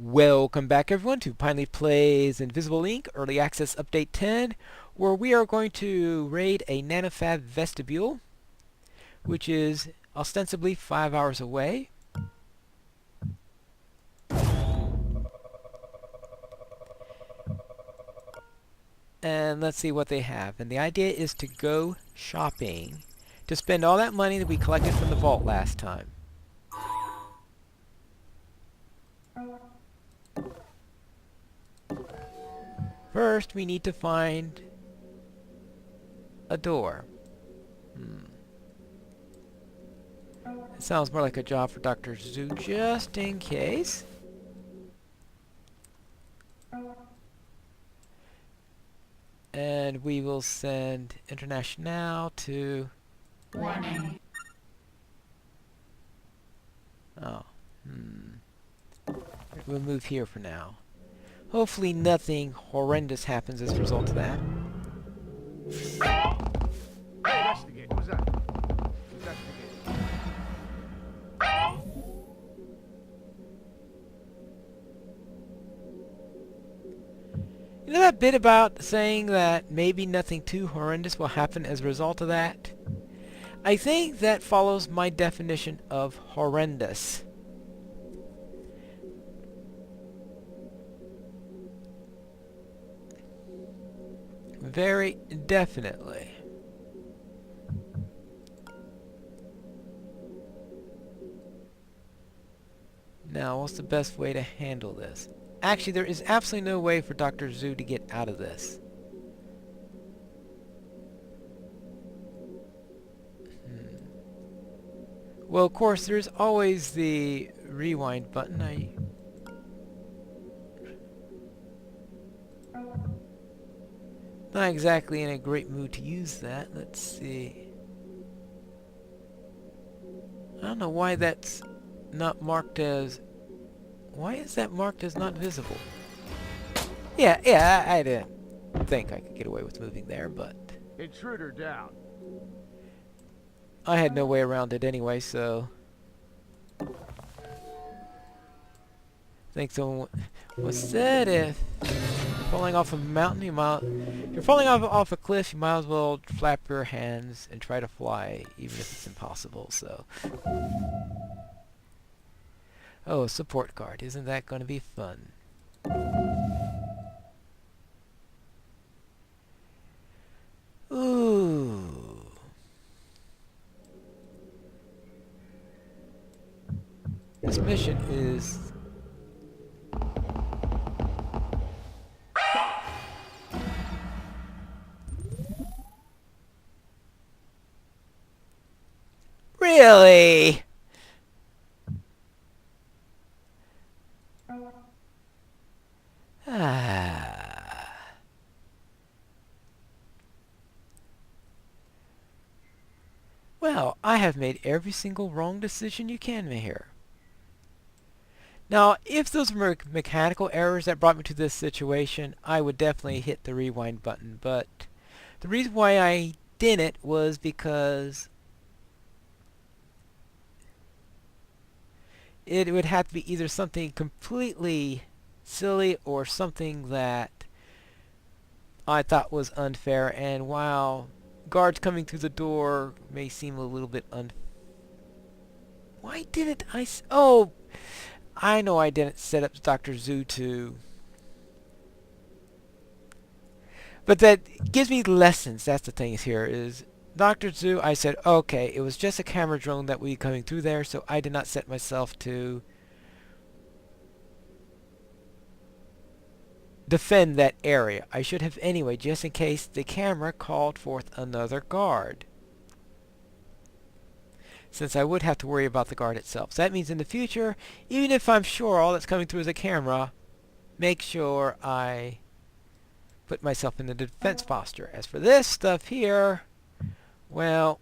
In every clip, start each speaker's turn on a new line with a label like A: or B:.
A: Welcome back everyone to Pinely Plays Invisible Ink Early Access Update 10, where we are going to raid a nanofab vestibule, which is ostensibly 5 hours away. And let's see what they have. And the idea is to go shopping, to spend all that money that we collected from the vault last time. First, we need to find a door. It sounds more like a job for Dr. Zoo, just in case. And we will send International to...
B: Warning.
A: Oh. We'll move here for now. Hopefully nothing horrendous happens as a result of that.
C: Investigate. Who's that? Investigate.
A: You know that bit about saying that maybe nothing too horrendous will happen as a result of that? I think that follows my definition of horrendous. Very definitely. Now, what's the best way to handle this? Actually, there is absolutely no way for Dr. Zoo to get out of this. Well, of course, there's always the rewind button. Not exactly in a great mood to use that. Let's see. I don't know why that's not marked as... Why is that marked as not visible? Yeah, I didn't think I could get away with moving there, but...
C: Intruder down.
A: I had no way around it anyway, so... I think someone was said if falling off a mountain, if you're falling off a cliff, you might as well flap your hands and try to fly, even if it's impossible, so... Oh, a support card. Isn't that going to be fun? Ooh. This mission is... Really? Well, I have made every single wrong decision you can here. Now, if those were mechanical errors that brought me to this situation, I would definitely hit the rewind button, but the reason why I didn't was because it would have to be either something completely silly or something that I thought was unfair, and while guards coming through the door may seem a little bit Why didn't I oh! I know I didn't set up Dr. Zoo to... But that gives me lessons, that's the thing here, is... Dr. Zoo, I said, okay, it was just a camera drone that would be coming through there, so I did not set myself to defend that area. I should have anyway, just in case the camera called forth another guard. Since I would have to worry about the guard itself. So that means in the future, even if I'm sure all that's coming through is a camera, make sure I put myself in the defense posture. As for this stuff here, well,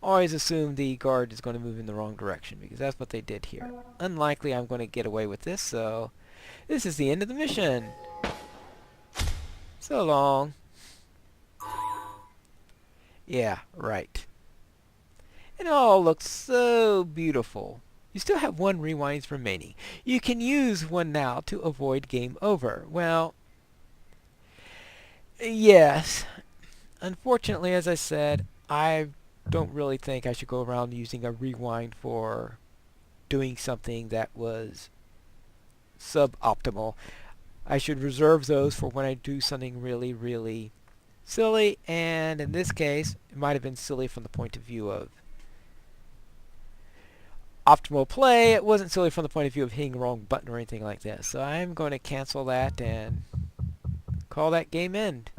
A: always assume the guard is going to move in the wrong direction, because that's what they did here. Unlikely I'm going to get away with this, so this is the end of the mission. So long. Yeah, right. It all looks so beautiful. You still have one rewinds remaining. You can use one now to avoid game over. Well, yes. Unfortunately, as I said, I don't really think I should go around using a rewind for doing something that was suboptimal. I should reserve those for when I do something really, really silly, and in this case, it might have been silly from the point of view of optimal play. It wasn't silly from the point of view of hitting the wrong button or anything like that. So I'm going to cancel that and call that game end.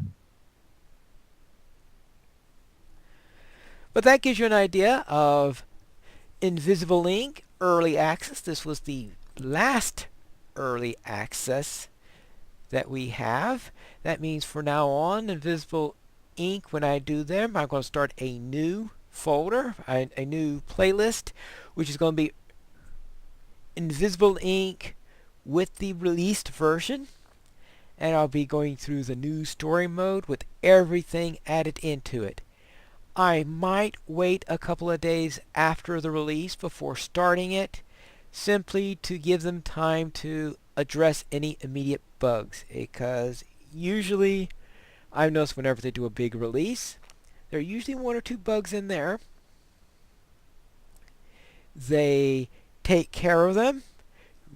A: But that gives you an idea of Invisible Ink early access. This was the last early access that we have. That means for now on, Invisible Ink, when I do them, I'm going to start a new folder, a new playlist, which is going to be Invisible Ink with the released version. And I'll be going through the new story mode with everything added into it. I might wait a couple of days after the release before starting it, simply to give them time to address any immediate bugs, because usually I've noticed whenever they do a big release, there are usually one or two bugs in there. They take care of them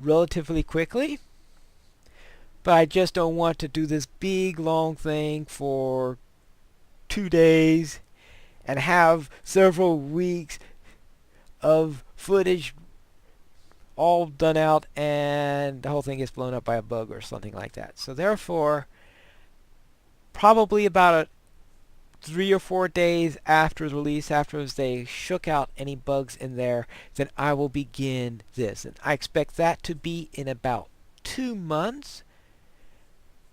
A: relatively quickly, but I just don't want to do this big long thing for 2 days and have several weeks of footage all done out and the whole thing gets blown up by a bug or something like that. So therefore, probably about 3 or 4 days after the release, after they shook out any bugs in there, then I will begin this. And I expect that to be in about 2 months.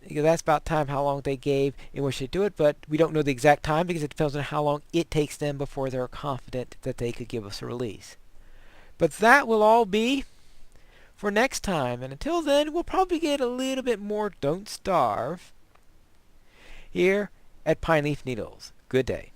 A: Because that's about time how long they gave in which to do it, but we don't know the exact time because it depends on how long it takes them before they're confident that they could give us a release. But that will all be for next time, and until then we'll probably get a little bit more Don't Starve here at Pine Leaf Needles. Good day.